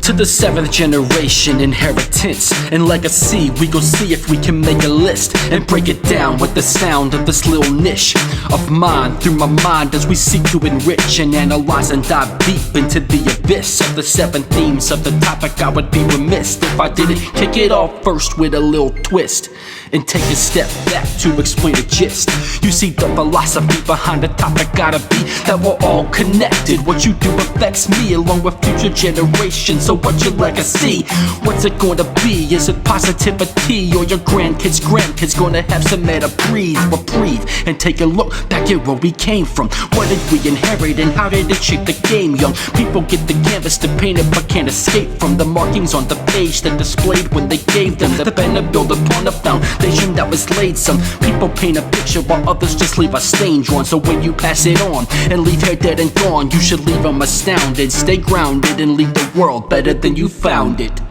To the 7th generation inheritance and legacy, we gon' see if we can make a list and break it down with the sound of this little niche of mine through my mind as we seek to enrich and analyze and dive deep into the abyss of the 7 themes of the topic. I would be remiss if I didn't kick it off first with a little twist and take a step back to explain the gist. You see, the philosophy behind the topic gotta be that we're all connected. What you do affects me along with future generations. So what's your legacy? What's it gonna be? Is it positivity or your grandkids gonna have some air to breathe, reprieve, and take a look back at where we came from? What did we inherit and how did it shape the game? Young people get the canvas to paint it but can't escape from the markings on the page that displayed when they gave them the pen to build upon the foundation that was laid. Some people paint a picture while others just leave a stain drawn. So when you pass it on and leave here dead and gone, you should leave them astounded. Stay grounded and leave the world better than you found it.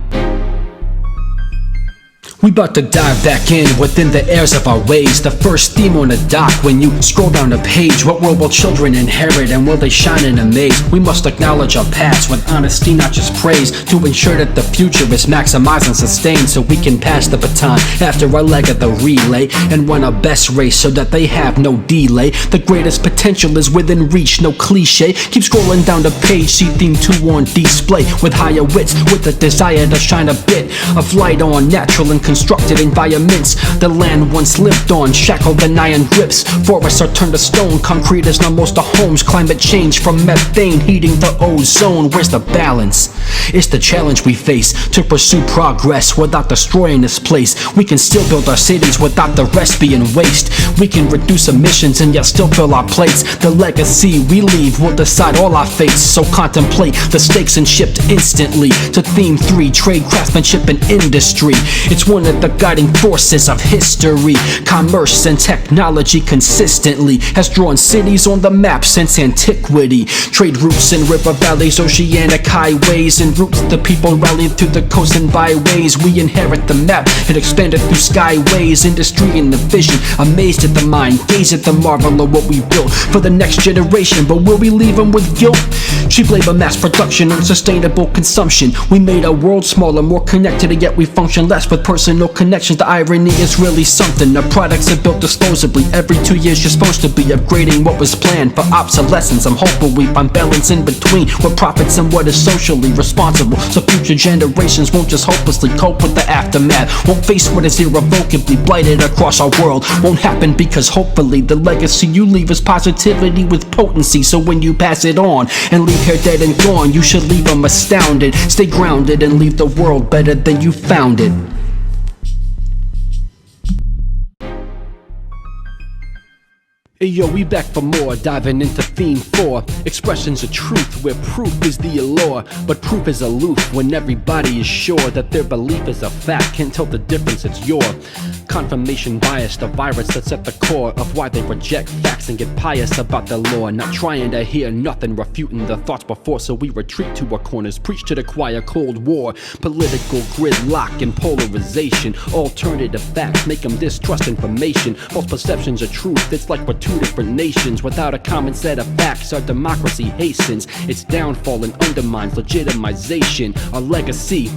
We bout to dive back in within the airs of our ways. The first theme on the dock when you scroll down the page. What world will children inherit and will they shine in a maze? We must acknowledge our past with honesty, not just praise, to ensure that the future is maximized and sustained, so we can pass the baton after our leg of the relay and run our best race so that they have no delay. The greatest potential is within reach, no cliche. Keep scrolling down the page, see theme 2 on display with higher wits, with a desire to shine a bit of light on natural and constructed environments the land once lived on, shackled in iron grips. Forests are turned to stone, concrete is now most of homes. Climate change from methane heating the ozone. Where's the balance? It's the challenge we face to pursue progress without destroying this place. We can still build our cities without the rest being waste. We can reduce emissions and yet still fill our plates. The legacy we leave will decide all our fates. So contemplate the stakes and shift instantly to theme 3, trade, craftsmanship, and industry. It's one of the guiding forces of history. Commerce and technology consistently has drawn cities on the map since antiquity. Trade routes and river valleys, oceanic highways, and routes the people rallied through the coast and byways. We inherit the map and expand it through skyways. Industry and the vision, amazed at the mind, gaze at the marvel of what we built for the next generation. But will we leave them with guilt? Cheap labor, mass production, unsustainable consumption. We made our world smaller, more connected, and yet we function less with personal connections. The irony is really something. Our products are built disposably. Every 2 years you're supposed to be upgrading what was planned for obsolescence. I'm hopeful we find balance in between what profits and what is socially responsible, so future generations won't just hopelessly cope with the aftermath, won't face what is irrevocably blighted across our world. Won't happen because hopefully the legacy you leave is positivity with potency. So when you pass it on and leave here dead and gone, you should leave them astounded. Stay grounded and leave the world better than you found it. Hey yo, we back for more, diving into theme 4. Expressions of truth, where proof is the allure, but proof is aloof when everybody is sure that their belief is a fact. Can't tell the difference, it's your confirmation bias, the virus that's at the core of why they reject facts and get pious about the law. Not trying to hear nothing, refuting the thoughts before, so we retreat to our corners, preach to the choir. Cold war, political gridlock and polarization, alternative facts make them distrust information. False perceptions of truth, it's like we're two different nations. Without a common set of facts, our democracy hastens its downfall and undermines legitimization. Our legacy,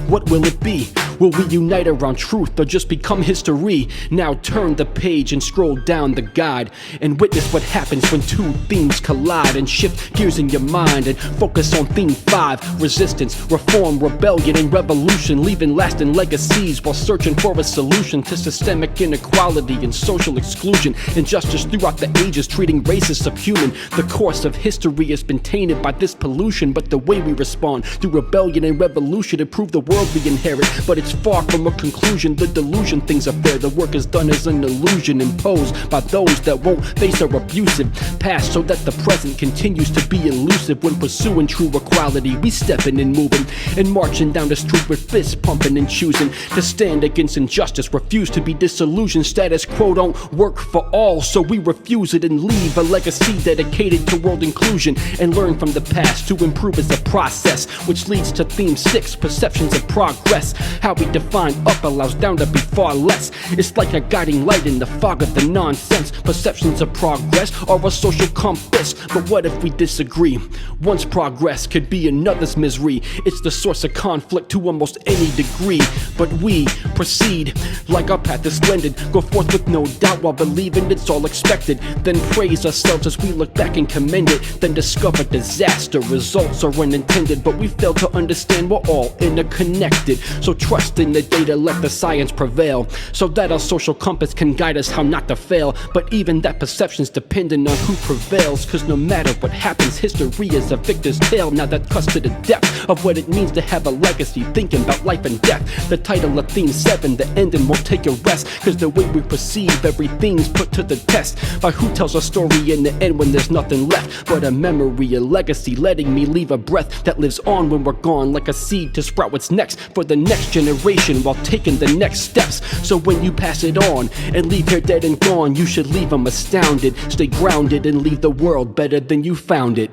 what will it be? Will we unite around truth or just become history? Now turn the page and scroll down the guide and witness what happens when 2 themes collide, and shift gears in your mind and focus on theme 5, resistance, reform, rebellion, and revolution, leaving lasting legacies while searching for a solution to systemic inequality and social exclusion. Injustice throughout the ages, treating race as subhuman. The course of history has been tainted by this pollution, but the way we respond through rebellion and revolution improve the world we inherit. But it's far from a conclusion, the delusion things are fair. The work is done as an illusion imposed by those that won't face our abusive past, so that the present continues to be elusive. When pursuing true equality, we stepping and moving and marching down the street with fists pumping and choosing to stand against injustice, refuse to be disillusioned. Status quo don't work for all, so we refuse it and leave a legacy dedicated to world inclusion, and learn from the past to improve as a process, which leads to theme 6, perceptions of progress. How how we define up allows down to be far less. It's like a guiding light in the fog of the nonsense. Perceptions of progress are a social compass, but what if we disagree? One's progress could be another's misery. It's the source of conflict to almost any degree. But we proceed like our path is splendid, go forth with no doubt while believing it's all expected. Then praise ourselves as we look back and commend it, then discover disaster. Results are unintended, but we fail to understand we're all interconnected. So trust in the data, let the science prevail, so that our social compass can guide us how not to fail. But even that perception's dependent on who prevails, cause no matter what happens, history is a victor's tale. Now that cuts to the depth of what it means to have a legacy, thinking about life and death. The title of theme 7, the ending won't take a rest, cause the way we perceive everything's put to the test by who tells a story in the end when there's nothing left but a memory, a legacy, letting me leave a breath that lives on when we're gone, like a seed to sprout what's next for the next generation while taking the next steps. So when you pass it on and leave here dead and gone, you should leave them astounded. Stay grounded and leave the world better than you found it.